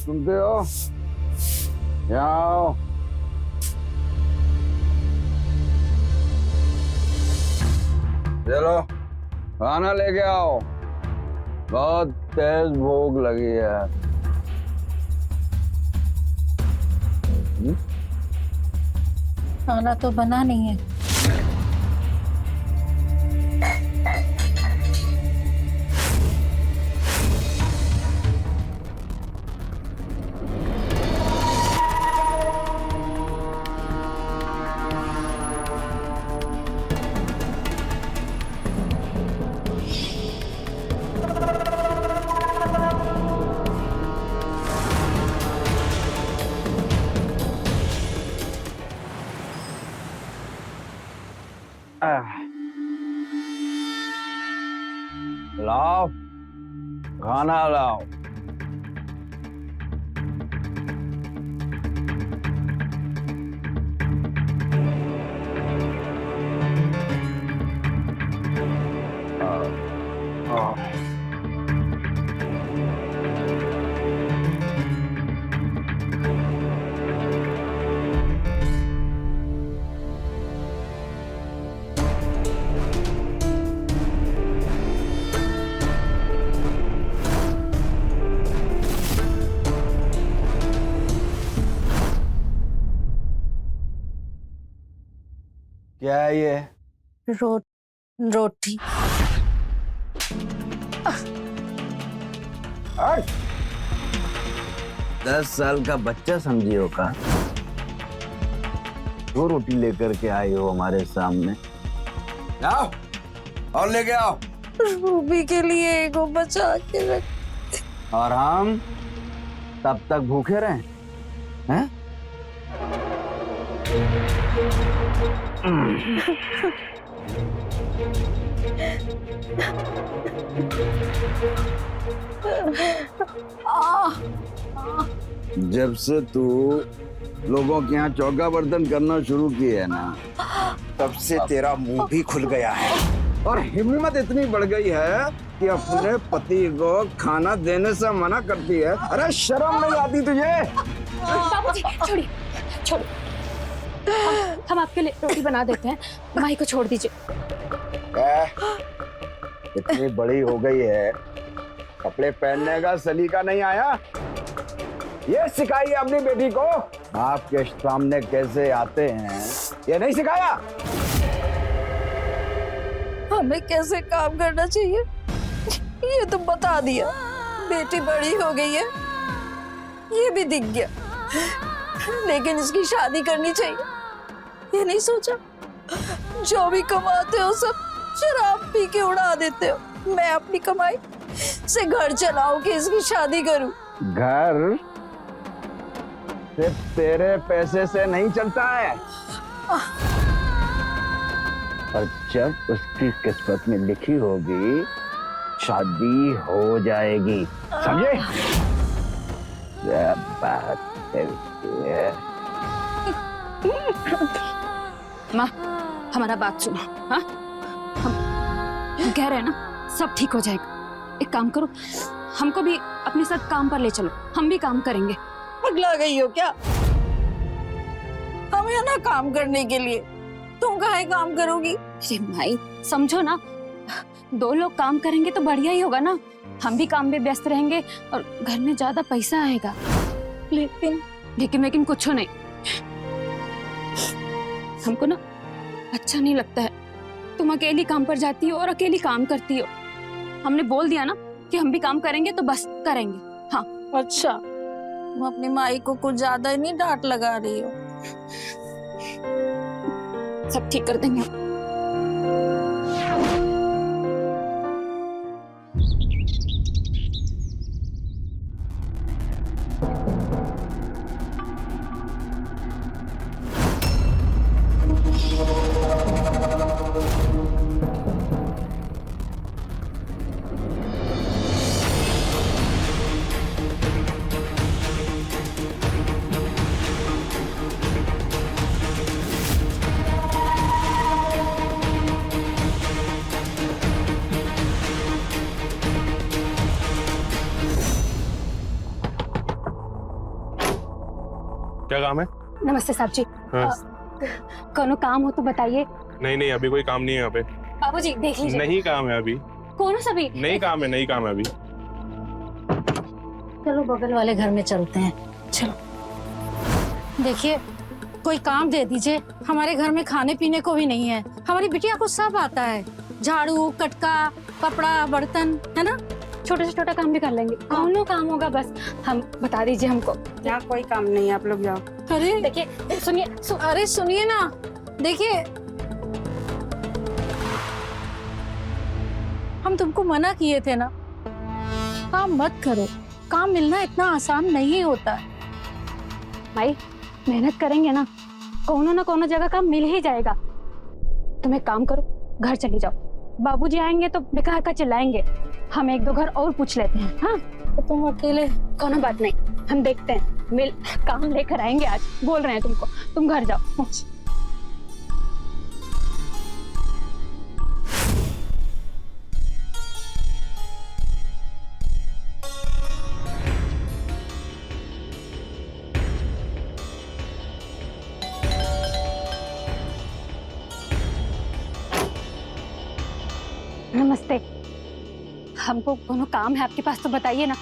सुनते हो? यहाँ आओ। चलो खाना लेके आओ, बहुत तेज भूख लगी है। खाना तो बना नहीं है। लाओ खाना लाओ। क्या है ये? रोटी। हट! 10 साल का बच्चा समझियो का? दो रोटी लेकर के आए हो हमारे सामने। आओ और लेके आओ। रूबी के लिए एगो बचा के रख। और हम तब तक भूखे रहे हैं? जब से तू लोगों के यहाँ चौका बर्तन करना शुरू किया है ना, तब से तेरा मुंह भी खुल गया है और हिम्मत इतनी बढ़ गई है कि अपने पति को खाना देने से मना करती है। अरे शर्म नहीं आती तुझे? बाबूजी छोड़िए, छोड़िए। हम आपके लिए रोटी बना देते हैं, माही को छोड़ दीजिए। इतनी बड़ी हो गई है, कपड़े पहनने का सलीका नहीं आया? ये सिखाइए अपनी बेटी को आपके सामने कैसे आते हैं, ये नहीं सिखाया? हमें कैसे काम करना चाहिए ये तो बता दिया। बेटी बड़ी हो गई है ये भी दिख गया, लेकिन इसकी शादी करनी चाहिए ये नहीं सोचा। जो भी कमाते हो सब शराब पी के उड़ा देते हो। मैं अपनी कमाई से घर चलाऊं कि इसकी शादी करूं? घर सिर्फ तेरे पैसे से नहीं चलता है, और जब उसकी किस्मत में लिखी होगी शादी हो जाएगी, समझे? बात है। माँ हमारा बात सुनो। हाँ हम कह रहे हैं ना सब ठीक हो जाएगा। एक काम करो, हमको भी अपने साथ काम पर ले चलो, हम भी काम करेंगे। पगला गई हो क्या? हम है ना काम करने के लिए, तुम काहे काम करोगी? अरे भाई समझो ना, 2 लोग काम करेंगे तो बढ़िया ही होगा ना। हम भी काम में व्यस्त रहेंगे और घर में ज्यादा पैसा आएगा। लेकिन कुछ नहीं, हमको ना अच्छा नहीं लगता है तुम अकेली काम पर जाती हो और अकेली काम करती हो। हमने बोल दिया ना कि हम भी काम करेंगे तो बस करेंगे। हाँ अच्छा, तुम अपनी माई को कुछ ज्यादा ही नहीं डांट लगा रही हो? सब ठीक कर देंगे। क्या काम है? नमस्ते साहब जी। हाँ। कोनो काम हो तो बताइए। नहीं नहीं, अभी कोई काम नहीं है यहाँ पे। बाबूजी देख लीजिए। नहीं काम है अभी। कोनो सभी नहीं काम है, नहीं काम है अभी। चलो बगल वाले घर में चलते हैं। चलो देखिए, कोई काम दे दीजिए। हमारे घर में खाने पीने को भी नहीं है। हमारी बिटिया को सब आता है, झाड़ू, कटका, कपड़ा, बर्तन, है ना। छोटे से छोटा काम भी कर लेंगे। कोनो काम होगा बस हम बता दीजिए हमको। यहाँ कोई काम नहीं है, आप लोग जाओ। अरे देखिए सुनिए अरे सुनिए ना, देखिए हम तुमको मना किए थे ना, काम मत करो। काम मिलना इतना आसान नहीं होता है। भाई मेहनत करेंगे ना, कोनो ना कोनो जगह काम मिल ही जाएगा। तुम एक काम करो, घर चली जाओ। बाबूजी आएंगे तो बेकार का चिल्लाएंगे। हम एक दो घर और पूछ लेते हैं। हाँ तो तुम अकेले? कोनो बात नहीं, हम देखते हैं। मिल काम लेकर आएंगे आज, बोल रहे हैं तुमको। तुम घर जाओ। नमस्ते। हमको कोनो काम है आपके पास तो बताइए ना।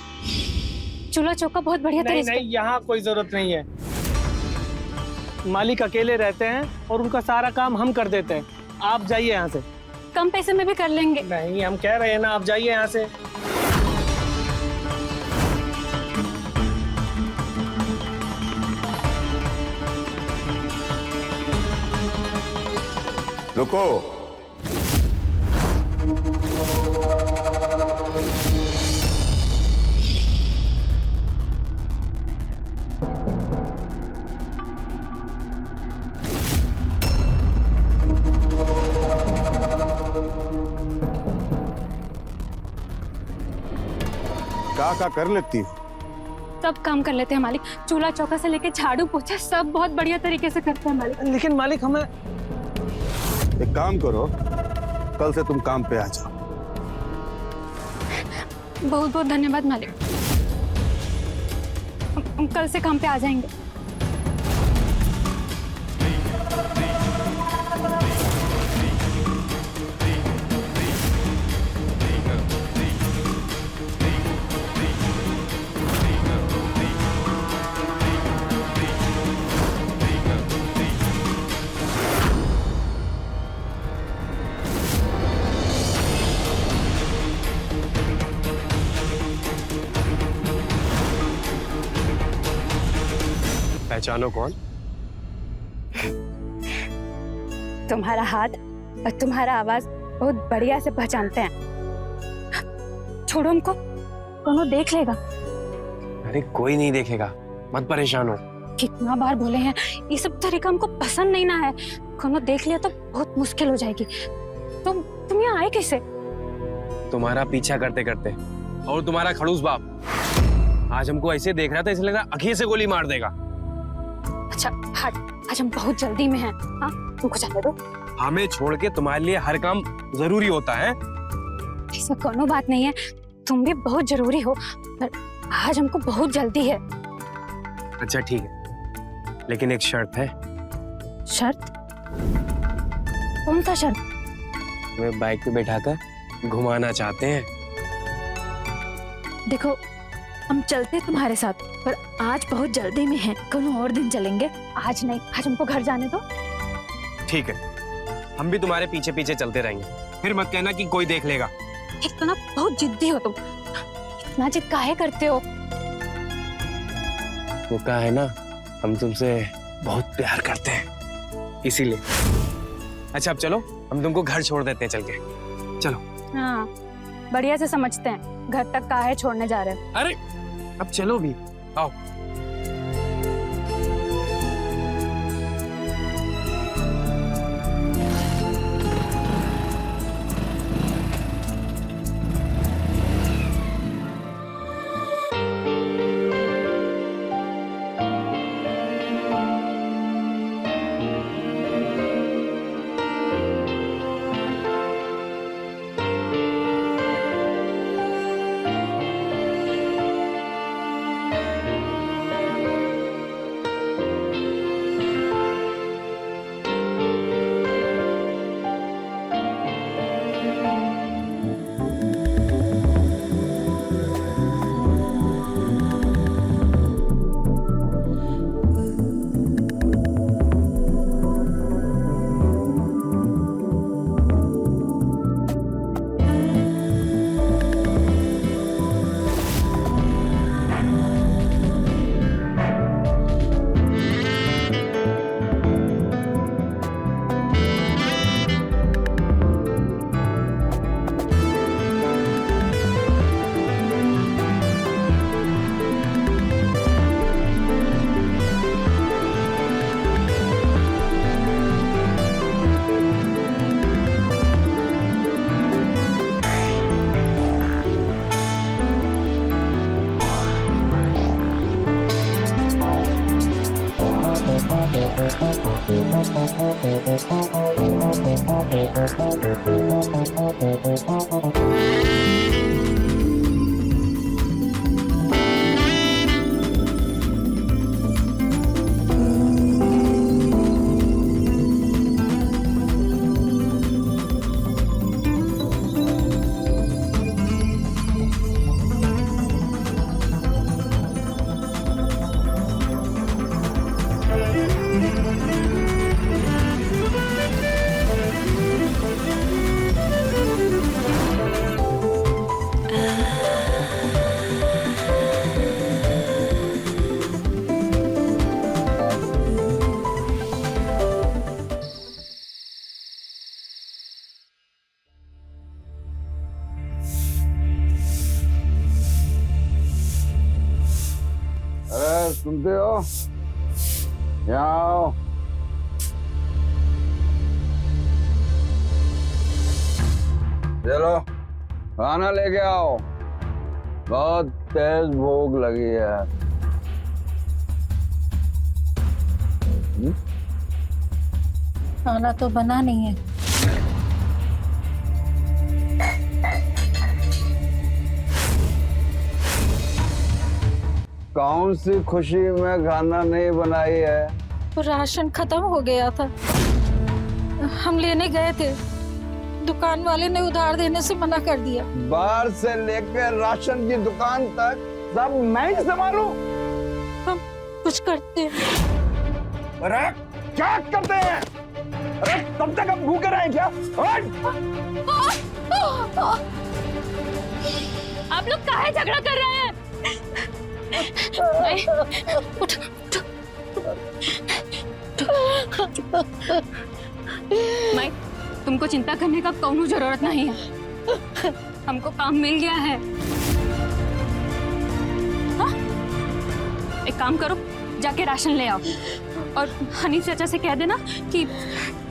चूल्हा चौका बहुत बढ़िया नहीं तरीके नहीं, यहाँ कोई जरूरत नहीं है। मालिक अकेले रहते हैं और उनका सारा काम हम कर देते हैं। आप जाइए यहाँ से। कम पैसे में भी कर लेंगे। नहीं, हम कह रहे हैं ना, आप जाइए यहाँ से। रुको। का कर लेती हो? सब काम कर लेते हैं मालिक। चूल्हा चौका से लेके झाड़ू पोछा सब बहुत बढ़िया तरीके से करते हैं मालिक। लेकिन मालिक हमें। एक काम करो, कल से तुम काम पे आ जाओ। बहुत बहुत धन्यवाद मालिक। हम कल से काम पे आ जाएंगे। पहचानो कौन? तुम्हारा हाथ और तुम्हारा आवाज बहुत बढ़िया से पहचानते हैं। छोड़ो हमको, कोनो देख लेगा। अरे कोई नहीं देखेगा, मत परेशान हो। कितना बार बोले हैं, ये सब तरीका हमको पसंद नहीं ना है। कोनो देख लिया तो बहुत मुश्किल हो जाएगी। तुम यहाँ आए कैसे? तुम्हारा पीछा करते करते। और तुम्हारा खड़ूस बाप आज हमको ऐसे देख रहा था, इसलिए लगा आखिर से गोली मार देगा। अच्छा हट, आज हम बहुत जल्दी में हैं। हाँ तुमको जाने दो। हमें छोड़ के तुम्हारे लिए हर काम जरूरी होता है। ऐसा कोनो बात नहीं है, तुम भी बहुत जरूरी हो, पर आज हमको बहुत जल्दी है। अच्छा ठीक है, लेकिन एक शर्त है। शर्त? कौन सा शर्त? तुम्हें बाइक पे बैठाकर घुमाना चाहते हैं। देखो हम चलते तुम्हारे साथ, पर आज बहुत जल्दी में है। कोनो और दिन चलेंगे। आज नहीं, आज हमको घर जाने दो। ठीक है, हम भी तुम्हारे पीछे पीछे चलते रहेंगे। फिर मत कहना कि कोई देख लेगा। एक तो ना बहुत जिद्दी हो तुम। इतना जिद काहे करते हो? वो कहा है ना, हम तुमसे बहुत प्यार करते हैं, इसीलिए। अच्छा अब चलो, हम तुमको घर छोड़ देते हैं चल के। चलो। हाँ बढ़िया से समझते हैं, घर तक काहे छोड़ने जा रहे हो। अरे अब चलो भी, आओ। अरे सुनते हो? यहाँ आओ। चलो खाना लेके आओ, बहुत तेज भूख लगी है। खाना तो बना नहीं है। कौन सी खुशी में खाना नहीं बनाई है? तो राशन खत्म हो गया था, हम लेने गए थे, दुकान वाले ने उधार देने से मना कर दिया। बाहर से लेकर राशन की दुकान तक सब मैं ही संभालूं? हम कुछ करते हैं। अरे क्या करते हैं? अरे तब तक हम भूखे रहे क्या? आप लोग काहे झगड़ा कर रहे हैं? उठ, माई, तुमको चिंता करने का कोई जरूरत नहीं है, हमको काम मिल गया है। हाँ? एक काम करो, जाके राशन ले आओ और हनी चाचा से कह देना कि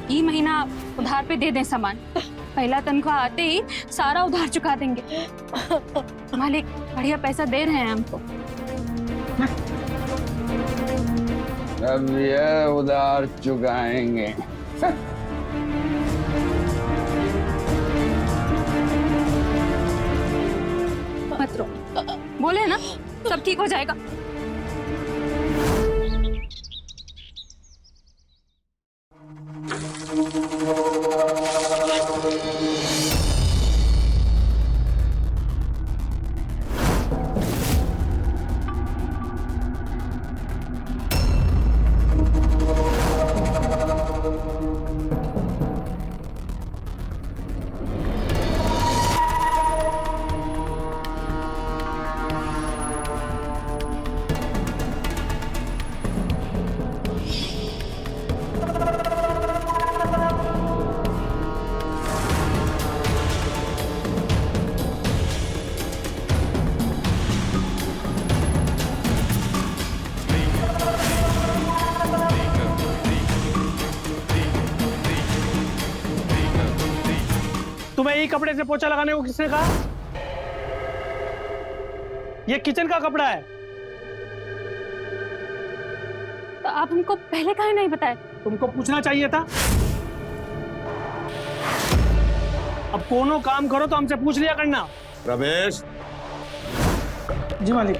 ये महीना उधार पे दे दें सामान, पहला तनख्वाह आते ही सारा उधार चुका देंगे। मालिक बढ़िया पैसा दे रहे हैं हमको। अब ये उधार चुकाएंगे। मत रो, बोले ना सब ठीक हो जाएगा। तुम्हें यही कपड़े से पोछा लगाने को किसने कहा? ये किचन का कपड़ा है। तो आप हमको पहले काहे नहीं बताए? तुमको पूछना चाहिए था। अब कोनो काम करो तो हमसे पूछ लिया करना। रमेश, जी मालिक।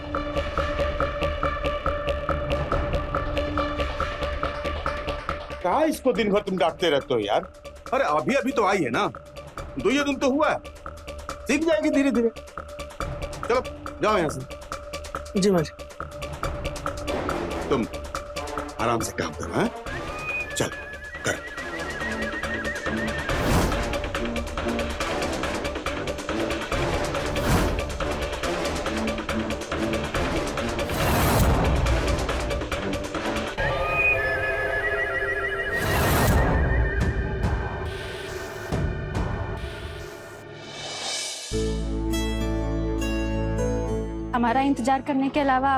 कहा इसको दिन भर तुम डांटते रहते हो यार? अरे अभी अभी तो आई है ना, 2 दिन तो हुआ है, सीख जाएगी धीरे धीरे। चलो जाओ यहाँ से। जी मालिक। तुम आराम से काम करो। हाँ चल कर। हमारा इंतजार करने के अलावा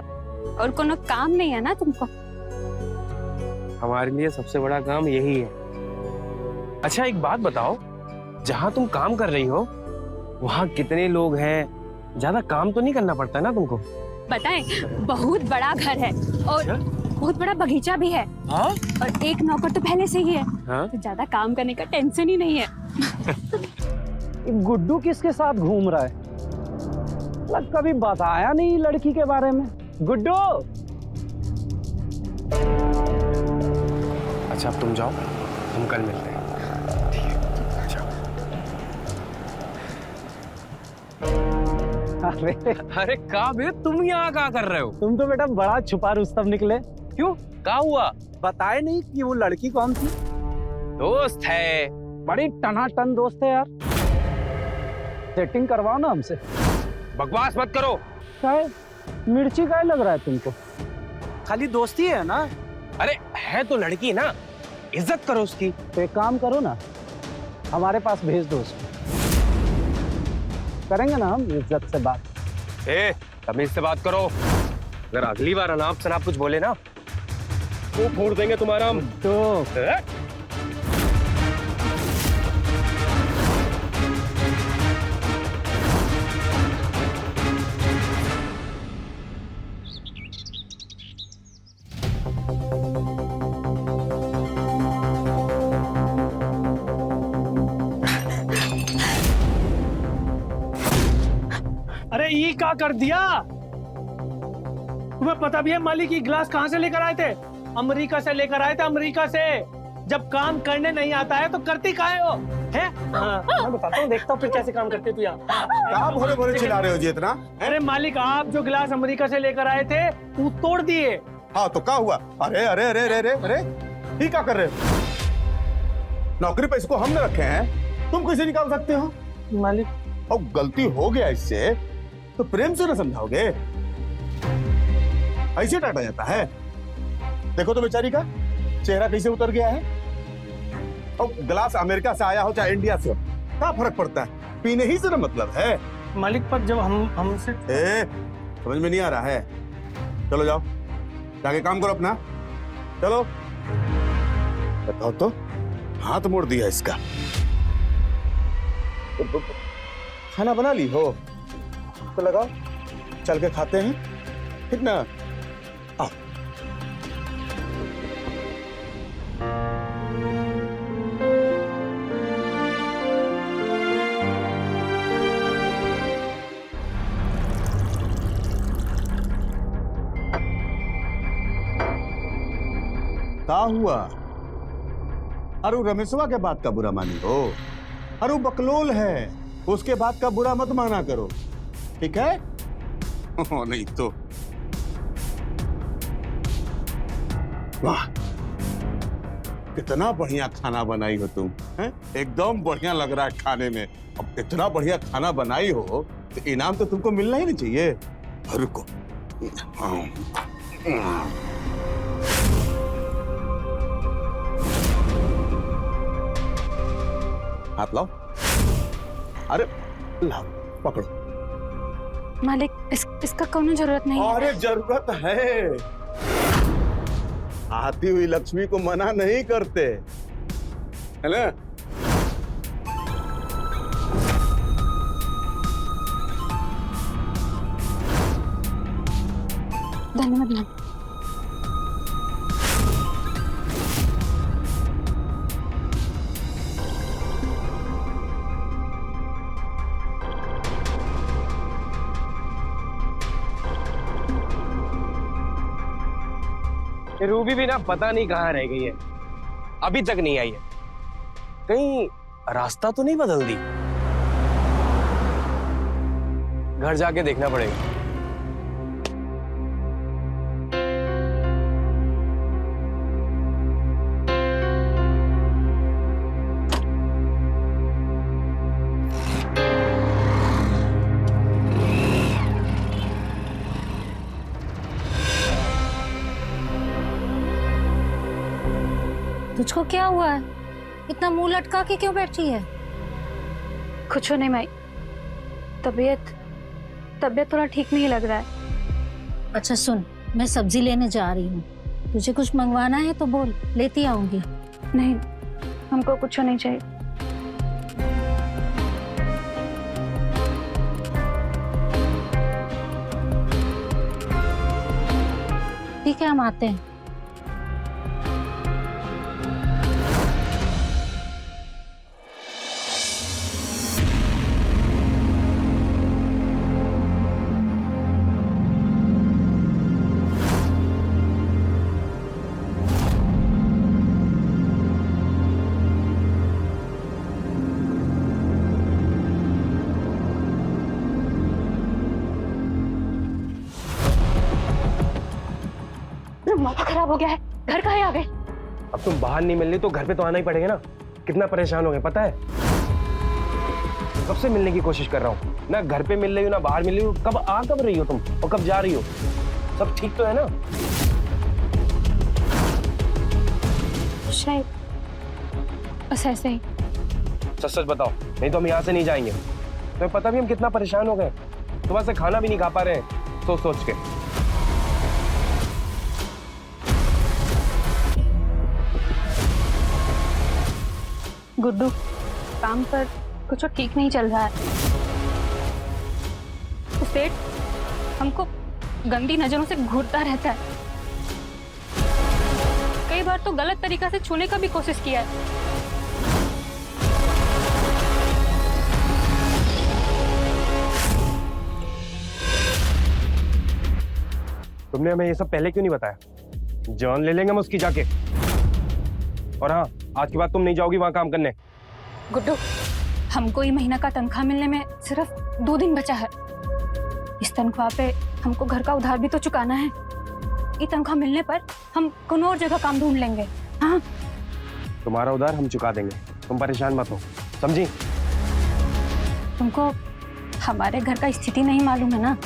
और कोनो काम नहीं है ना तुमको? हमारे लिए सबसे बड़ा काम यही है। अच्छा एक बात बताओ, जहाँ तुम काम कर रही हो वहाँ कितने लोग हैं? ज्यादा काम तो नहीं करना पड़ता ना तुमको? बताएं, बहुत बड़ा घर है और बहुत बड़ा बगीचा भी है। हाँ? और एक नौकर तो पहले से ही है। हाँ? तो ज्यादा काम करने का टेंशन ही नहीं है। गुड्डू किसके साथ घूम रहा है? मतलब कभी बताया नहीं लड़की के बारे में। गुड्डू, अच्छा अब तुम जाओ, हम कल मिलते हैं। ठीक है, जाओ। अरे अरे का बे, तुम यहाँ क्या कर रहे हो? तुम तो बेटा बड़ा छुपा रुस्तम निकले। क्यों, क्या हुआ? बताए नहीं कि वो लड़की कौन थी? दोस्त है। बड़ी टनाटन दोस्त है यार। सेटिंग करवाओ ना हमसे। बकवास मत करो। काहे? मिर्ची का लग रहा है तुमको? खाली दोस्ती है ना? अरे है तो लड़की ना, इज्जत करो उसकी। तो एक काम करो ना, हमारे पास भेज दो उसको, करेंगे ना हम इज्जत से बात। ए, तमीज से बात करो। अगर अगली बार अनाप शनाप कुछ बोले ना, तो फोड़ देंगे तुम्हारा हम। तो अरे ये क्या कर दिया? तुम्हें पता भी है मालिक ये गिलास कहाँ से लेकर आए थे? अमेरिका से लेकर आए थे, अमेरिका से। जब काम करने नहीं आता है तो करती काहे हो? हैं? मैं बताता हूँ, देखता हूँ फिर कैसे काम करते तू यहाँ। क्या भोरे भोरे चिल्ला रहे हो जी इतना? अरे मालिक, आप जो गिलास अमेरिका से लेकर आए थे वो तोड़ दिए। हाँ तो क्या हुआ? अरे अरे अरे अरे अरे अरे, ये क्या कर रहे हो? नौकरी पे इसको हमने रखे हैं, तुम कैसे निकाल सकते हो? मालिक और गलती हो गया इससे तो प्रेम से ना समझाओगे? ऐसे डांटा जाता है? देखो तो बेचारी का चेहरा कैसे उतर गया है। और गिलास अमेरिका से आया हो चाहे इंडिया से हो, क्या फर्क पड़ता है? पीने ही से ना मतलब है। मालिक, पर जब हमसे समझ में नहीं आ रहा है? चलो जाओ, जाके काम करो अपना। चलो। बताओ तो, हाथ मोड़ दिया इसका। खाना बना ली हो तो लगाओ, चल के खाते हैं, ठीक ना? आओ। क्या हुआ? अरे रमेशवा के बात का बुरा मानी हो? अरे वो बकलोल है, उसके बात का बुरा मत माना करो, ठीक है? नहीं तो वाह, कितना बढ़िया खाना बनाई हो तुम, हैं? एकदम बढ़िया लग रहा है खाने में। अब इतना बढ़िया खाना बनाई हो तो इनाम तो तुमको मिलना ही नहीं चाहिए। रुको, हाथ लाओ। अरे लाओ, पकड़ो। मालिक, इसका कोनो जरूरत नहीं है। अरे जरूरत है, आती हुई लक्ष्मी को मना नहीं करते, है ना? धन्यवाद मालिक। रूबी भी ना पता नहीं कहाँ रह गई है, अभी तक नहीं आई है। कहीं रास्ता तो नहीं बदल दी? घर जाके देखना पड़ेगा। तुझको क्या हुआ है? इतना मुंह लटका के क्यों बैठी है? कुछ नहीं माई, तबीयत थोड़ा ठीक नहीं लग रहा है। अच्छा सुन, मैं सब्जी लेने जा रही हूँ, तुझे कुछ मंगवाना है तो बोल, लेती आऊंगी। नहीं, हमको कुछ नहीं चाहिए। ठीक है, हम आते हैं। माथा खराब हो गया है, घर कहाँ आ गए? अब तुम बाहर नहीं मिल रही तो घर पे तो आना ही पड़ेगा ना। कितना परेशान हो गए पता है? कब से मिलने की कोशिश कर रहा हूँ, ना घर पे मिल रही हो ना बाहर मिल रही हो। कब रही हो तुम और कब जा रही हो? सब ठीक तो है ना? शायद बस ऐसे ही। सच सच बताओ, नहीं तो हम यहाँ से नहीं जाएंगे। तुम्हें पता भी हम कितना परेशान हो गए, सुबह से खाना भी नहीं खा पा रहे हैं सोच सोच के। गुड्डू, काम पर कुछ ठीक नहीं चल रहा है। सेठ हमको गंदी नजरों से घूरता रहता है। कई बार तो गलत तरीका से छूने का भी कोशिश किया है। तुमने हमें ये सब पहले क्यों नहीं बताया? जान ले लेंगे हम उसकी जाके। और हाँ, आज के बाद तुम नहीं जाओगी वहां काम करने। गुड्डू, हमको ये महीना का तनख्वाह मिलने में सिर्फ 2 दिन बचा है। इस तनख्वाह पे हमको घर का उधार भी तो चुकाना है। ये तनख्वाह मिलने पर हम कोई और जगह काम ढूंढ लेंगे। हाँ, तुम्हारा उधार हम चुका देंगे, तुम परेशान मत हो, समझी? तुमको हमारे घर का स्थिति नहीं मालूम है ना,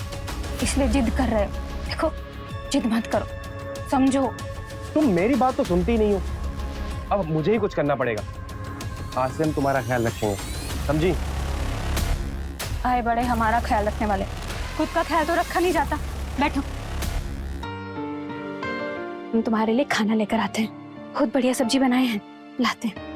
इसलिए जिद कर रहे हो। देखो, जिद मत करो, समझो। तुम मेरी बात तो सुनती नहीं हो। अब मुझे ही कुछ करना पड़ेगा। आज से हम तुम्हारा ख्याल रखेंगे, समझी? आए बड़े हमारा ख्याल रखने वाले, खुद का ख्याल तो रखा नहीं जाता। बैठो, हम तुम्हारे लिए खाना लेकर आते हैं। बहुत बढ़िया सब्जी बनाए हैं, लाते हैं।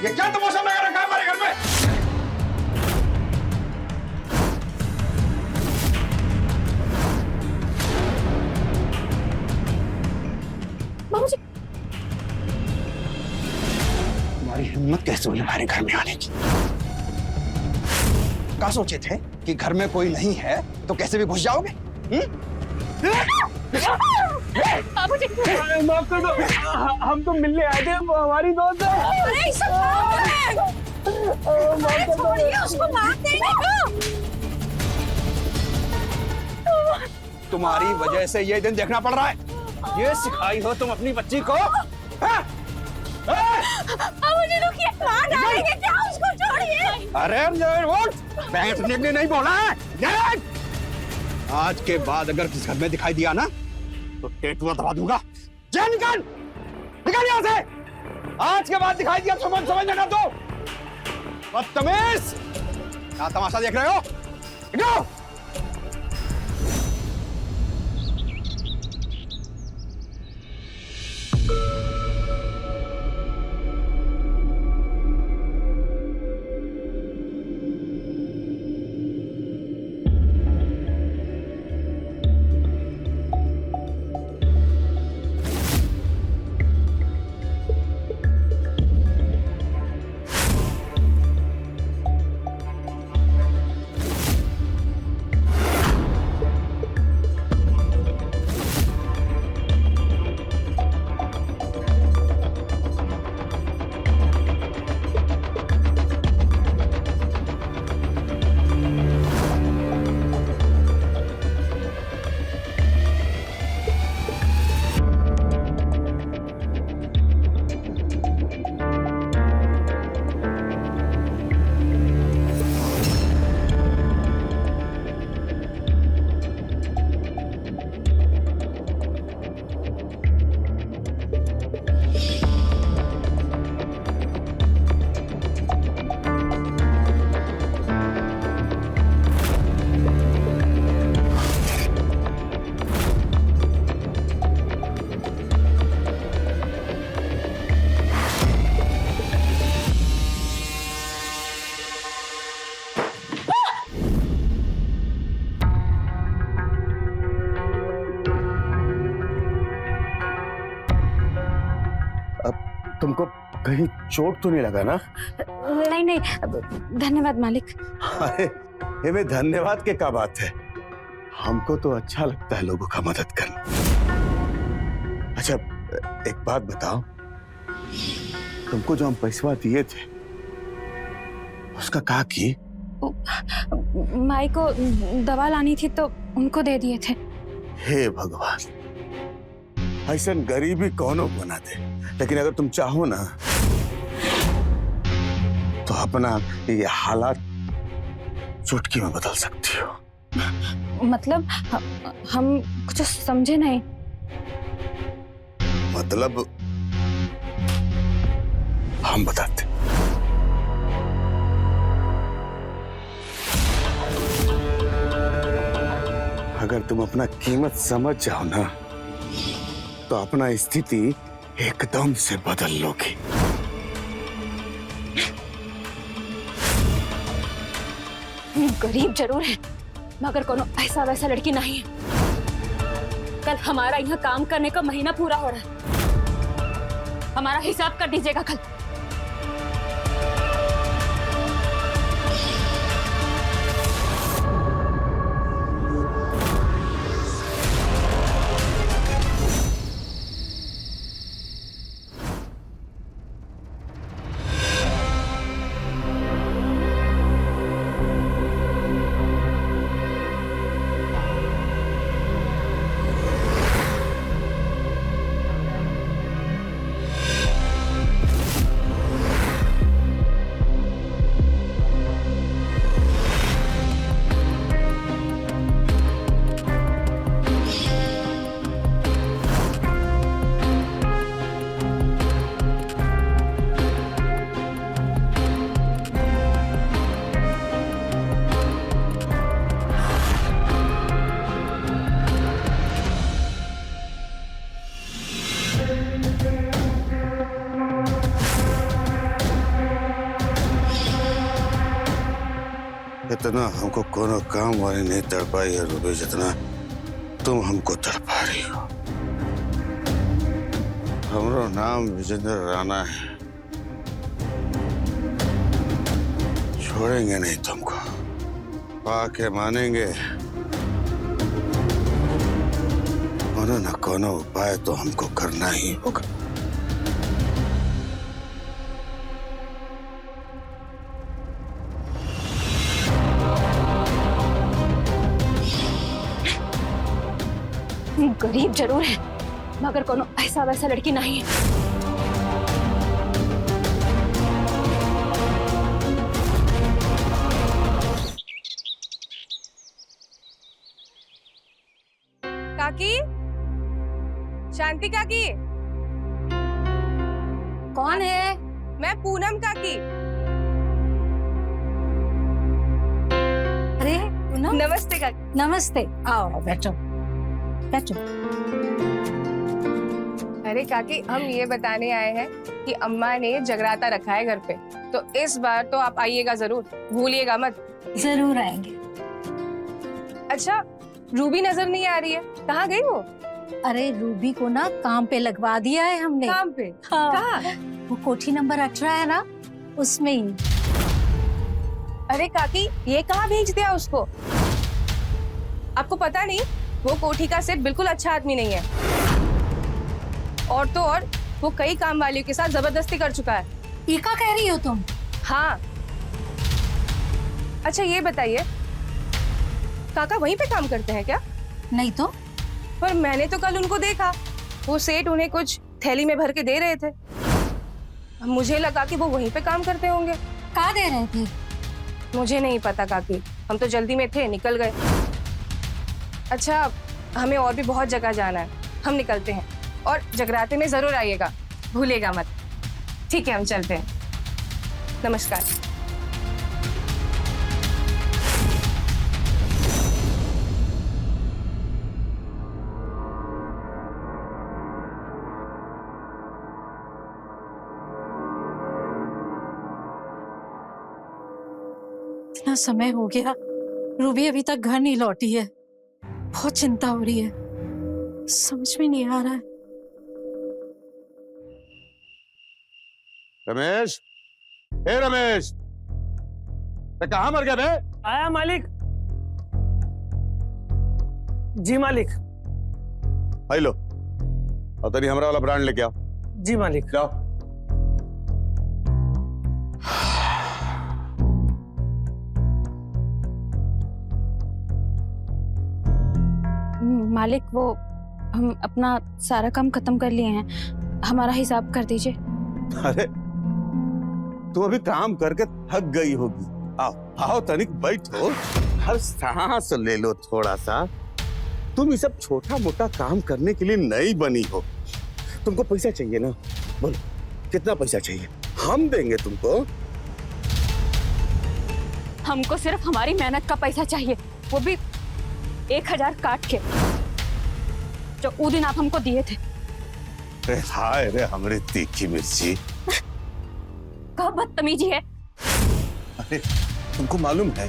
ये क्या तमाशा लगा रखा है हमारे घर में? बाबूजी, तुम्हारी हिम्मत कैसे हुई हमारे घर में आने की? क्या सोचे थे कि घर में कोई नहीं है तो कैसे भी घुस जाओगे? बाबूजी, माफ कर दो, हम तो मिलने आए थे, वो हमारी दोस्त है। अरे सब छोड़िए उसको, मार देने को। तुम्हारी वजह से ये दिन देखना पड़ रहा है। ये सिखाई हो तुम अपनी बच्ची को? बाबूजी रुकिए, मार डालेंगे क्या? उसको छोड़िए। अरे बैठने के लिए नहीं बोला है। आज के बाद अगर किस घर में दिखाई दिया ना तो टेटुआ दबा दूंगा। जा निकल, निकल यहाँ से। आज के बाद दिखाई दिया समझ लेना। तो बदतमीज, क्या तमाशा देख रहे हो? निकलो। तुमको कहीं चोट तो नहीं लगा ना? नहीं नहीं, धन्यवाद मालिक। अरे ये में धन्यवाद के क्या बात है, हमको तो अच्छा लगता है लोगों का मदद करना। अच्छा एक बात बताओ, तुमको जो हम पैसा दिए थे उसका क्या की? माई को दवा लानी थी तो उनको दे दिए थे। हे भगवान, ऐसा गरीबी कौनो बना दे, लेकिन अगर तुम चाहो ना तो अपना ये हालात चुटकी में बदल सकती हो। मतलब हम कुछ समझे नहीं। मतलब हम बताते। अगर तुम अपना कीमत समझ जाओ ना तो अपना स्थिति एकदम से बदल लोगे। गरीब जरूर है मगर कोनो ऐसा वैसा लड़की नहीं है। कल हमारा यहाँ काम करने का महीना पूरा हो रहा है, हमारा हिसाब कर दीजिएगा कल। इतना हमको कोनो काम वाली नहीं तड़पाई है रूबी जितना तुम हमको तड़पा रही हो। हमारा नाम विजेंद्र राणा है, छोड़ेंगे नहीं तुमको, पाके मानेंगे। कोनो न कोनो उपाय तो हमको करना ही होगा। गरीब जरूर है मगर कोनो ऐसा वैसा लड़की नहीं है। काकी, शांति काकी। कौन है? मैं पूनम काकी। अरे पूनम, नमस्ते काकी। नमस्ते। आओ बैठो बैठो। अरे काकी, हम ये बताने आए हैं कि अम्मा ने जगराता रखा है घर पे, तो इस बार तो आप आइएगा जरूर, भूलिएगा मत। जरूर आएंगे। अच्छा, रूबी नजर नहीं आ रही है, कहाँ गई वो? अरे रूबी को ना काम पे लगवा दिया है हमने। काम पे? हाँ, कहाँ? वो कोठी नंबर 18 है ना, उसमें ही। अरे काकी, ये कहाँ भेज दिया उसको? आपको पता नहीं, वो कोठी का सेठ बिल्कुल अच्छा आदमी नहीं है, और तो और वो कई काम वालियों के साथ जबरदस्ती कर चुका है। ये क्या कह रही हो तुम? हाँ। अच्छा ये बताइए, काका वहीं पे काम करते हैं क्या? नहीं तो। पर मैंने तो कल उनको देखा, वो सेठ उन्हें कुछ थैली में भर के दे रहे थे। मुझे लगा कि वो वहीं पे काम करते होंगे। कहाँ दे रहे थे? मुझे नहीं पता काकी, हम तो जल्दी में थे, निकल गए। अच्छा, हमें और भी बहुत जगह जाना है, हम निकलते हैं। और जगराते में जरूर आइएगा, भूलिएगा मत। ठीक है, हम चलते हैं। नमस्कार। इतना समय हो गया, रूबी अभी तक घर नहीं लौटी है। बहुत चिंता हो रही है, समझ में नहीं आ रहा है। रमेश, ए रमेश, कहाँ मर गया बे? आया मालिक। जी मालिक। भाई लो, और तनी हमरा वाला ब्रांड लेके आओ। जी मालिक। जाओ। मालिक वो हम अपना सारा काम खत्म कर लिए हैं, हमारा हिसाब कर दीजिए। अरे तू अभी काम करके थक गई होगी। आओ आओ तनिक बैठो, हर सांस ले लो थोड़ा सा। तुम ये सब छोटा मोटा काम करने के लिए नहीं बनी हो। तुमको पैसा चाहिए ना, बोलो कितना पैसा चाहिए, हम देंगे तुमको। हमको सिर्फ हमारी मेहनत का पैसा चाहिए, वो भी 1000 काट के, जो उस दिन आप हमको दिए थे। अरे हाय रे हमरे तीखी मिर्ची। क्या बदतमीजी है। अरे तुमको मालूम है,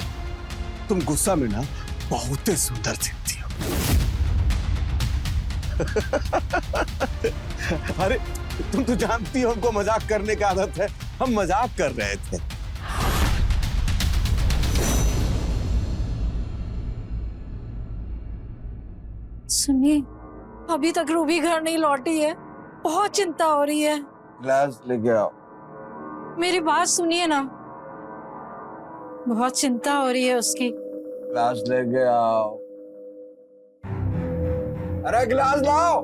तुम गुस्सा में ना बहुत सुंदर दिखती हो। अरे तुम तो जानती हो हमको मजाक करने की आदत है, हम मजाक कर रहे थे। सुनिए, अभी तक रूबी घर नहीं लौटी है, बहुत चिंता हो रही है। ग्लास लेके आओ। मेरी बात सुनिए ना, बहुत चिंता हो रही है उसकी। ग्लास लेके आओ। अरे गिलास लाओ।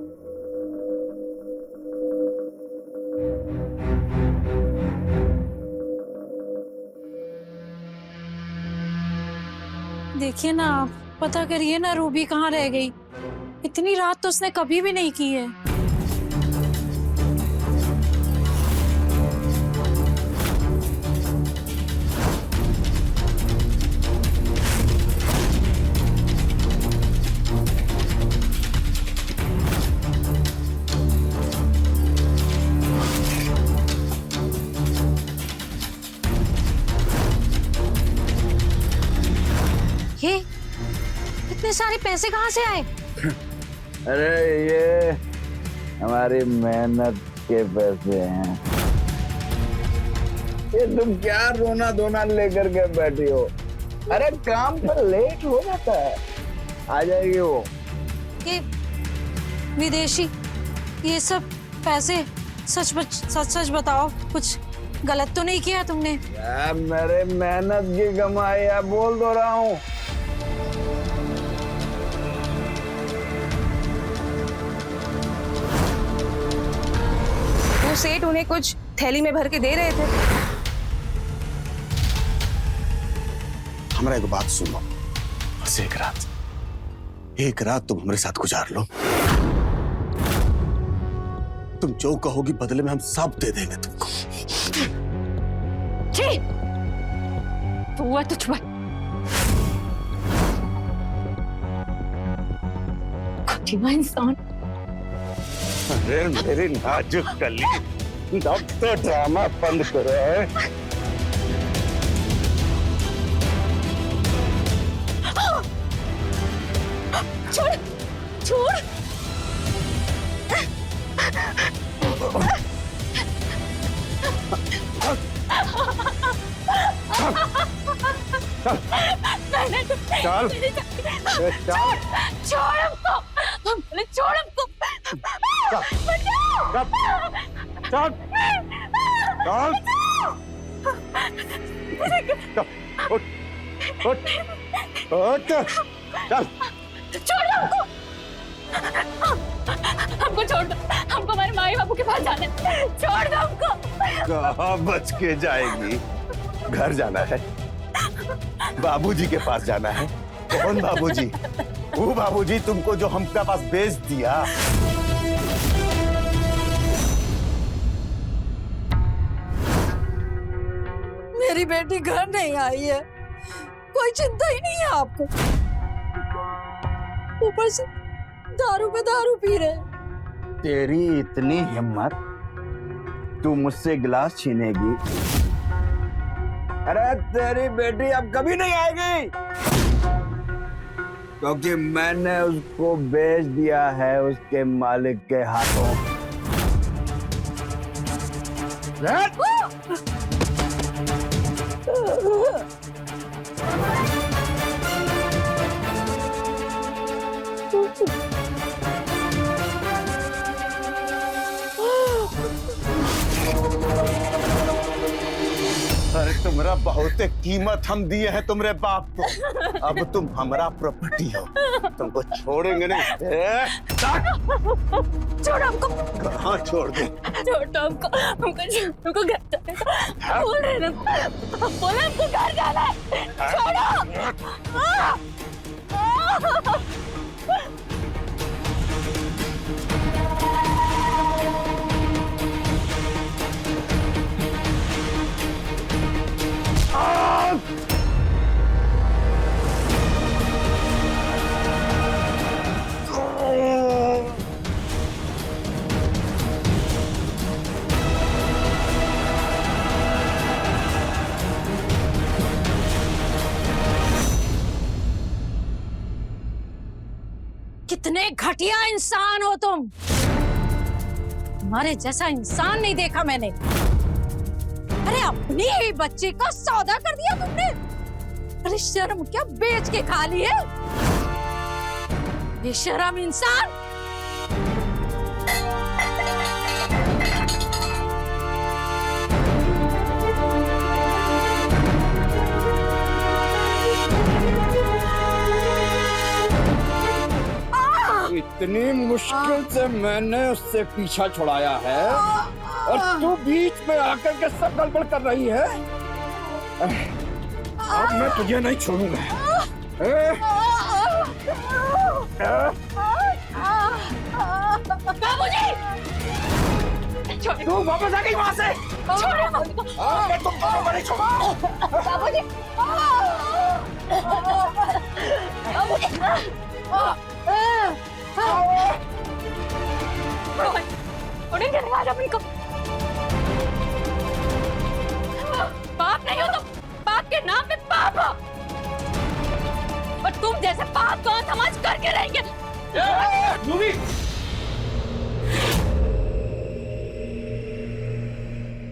देखिए ना, आप पता करिए ना रूबी कहाँ रह गई। इतनी रात तो उसने कभी भी नहीं की है। ये इतने सारे पैसे कहाँ से आए? अरे ये हमारी मेहनत के पैसे हैं। ये तुम क्या रोना धोना लेकर के बैठी हो? अरे काम पर लेट हो जाता है, आ जाएगी वो। ये विदेशी, ये सब पैसे सच सच बताओ, कुछ गलत तो नहीं किया तुमने? यार मेरे मेहनत की कमाई है, बोल दो रहा हूँ। वो सेठ उन्हें कुछ थैली में भर के दे रहे थे। हमारा एक बात सुनो, बस एक रात तुम हमारे साथ गुजार लो। तुम जो कहोगी बदले में हम सब दे देंगे तुमको। तू हुआ तुझ पर इंसान। अरे मेरी नाजुक कली, अब तो ड्रामा बंद करो। छोड़ छोड़। चल छोड़ हमको, हम बोले छोड़ हमको। चल छोड़ हमको, हमको छोड़ दो, हमको हमारे माई बाबू के पास जाना है, छोड़ दो हमको। कहाँ बच के जाएगी? घर जाना है, बाबूजी के पास जाना है। कौन बाबूजी? वो बाबूजी तुमको जो हमका पास भेज दिया। मेरी बेटी घर नहीं आई है, कोई चिंता ही नहीं है आपको। ऊपर से दारू पे दारू पी रहे। तेरी इतनी हिम्मत, तू मुझसे गिलास छीनेगी? अरे तेरी बेटी अब कभी नहीं आएगी, क्योंकि मैंने उसको बेच दिया है उसके मालिक के हाथों। अरे तुम्हारा बहुत कीमत हम दिए हैं तुम्हारे बाप को, अब तुम हमारा प्रॉपर्टी हो, तुमको छोड़ेंगे नहीं। छोड़ हमको, कहाँ छोड़ दे? छोड़ दो हमको घर जाने का बोल रहे ना, बोले हमको घर जाना है, छोड़ो। कितने घटिया इंसान हो तुम। तुम्हारे जैसा इंसान नहीं देखा मैंने। अरे अपनी ही बच्ची का सौदा कर दिया तुमने। अरे शर्म क्या बेच के खा ली है? बेशर्म इंसान। इतनी मुश्किल से मैंने उससे पीछा छुड़ाया है और तू बीच में आकर के सब गड़बड़ कर रही है। अब मैं तुझे नहीं छोड़ूंगा। तू वापस आ गई वहां से। मैं तुमको नहीं छोड़ूंगा। बाबूजी, उन्हें आज अपनी को पाप नहीं हो तो पाप के नाम पे पाप हो, और तुम जैसे पाप को समाज करके रहेंगे।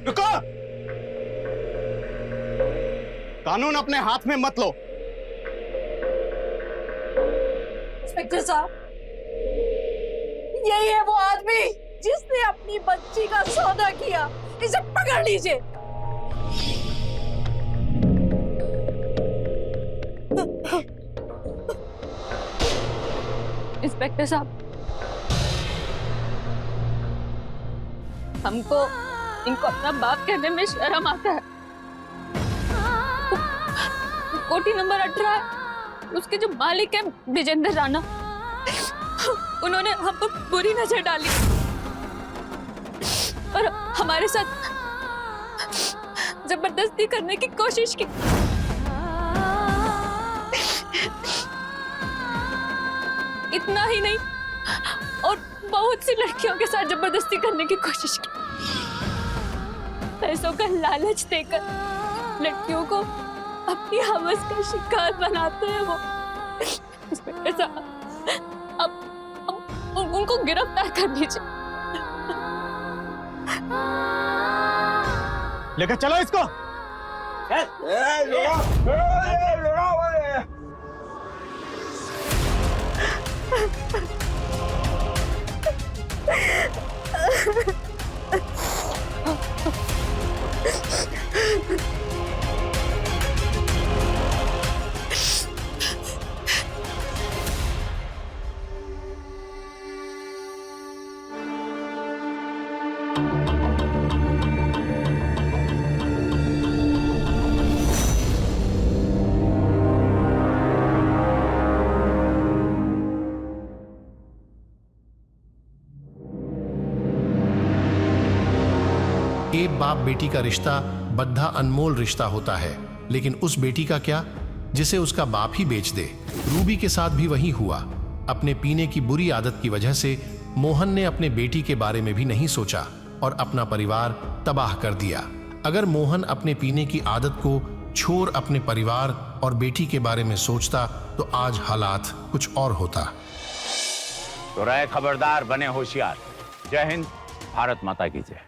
रुको, कानून अपने हाथ में मत लो। इंस्पेक्टर साहब, यही है वो आदमी जिसने अपनी बच्ची का सौदा किया। इसे पकड़ लीजिए। इंस्पेक्टर साहब, हमको इनको अपना बाप कहने में शर्म आता है। कोठी नंबर 18, उसके जो मालिक है विजेंद्र राणा, उन्होंने हम पर बुरी नजर डाली और हमारे साथ जबरदस्ती करने की कोशिश की। इतना ही नहीं, और बहुत सी लड़कियों के साथ जबरदस्ती करने की कोशिश की। पैसों का लालच देकर लड़कियों को अपनी हवस का शिकार बनाते हैं वो। इंस्पेक्टर साहब, अब उनको गिरफ्तार कर लीजिए। लेकर चलो इसको। एक बाप बेटी का रिश्ता बद्धा अनमोल रिश्ता होता है, लेकिन उस बेटी का क्या जिसे उसका बाप ही बेच दे। रूबी के साथ भी वही हुआ। अपने पीने की बुरी आदत की वजह से मोहन ने अपने बेटी के बारे में भी नहीं सोचा और अपना परिवार तबाह कर दिया। अगर मोहन अपने पीने की आदत को छोड़ अपने परिवार और बेटी के बारे में सोचता तो आज हालात कुछ और होता। तो रहे खबरदार, बने होशियार। जय हिंद, भारत माता की जय।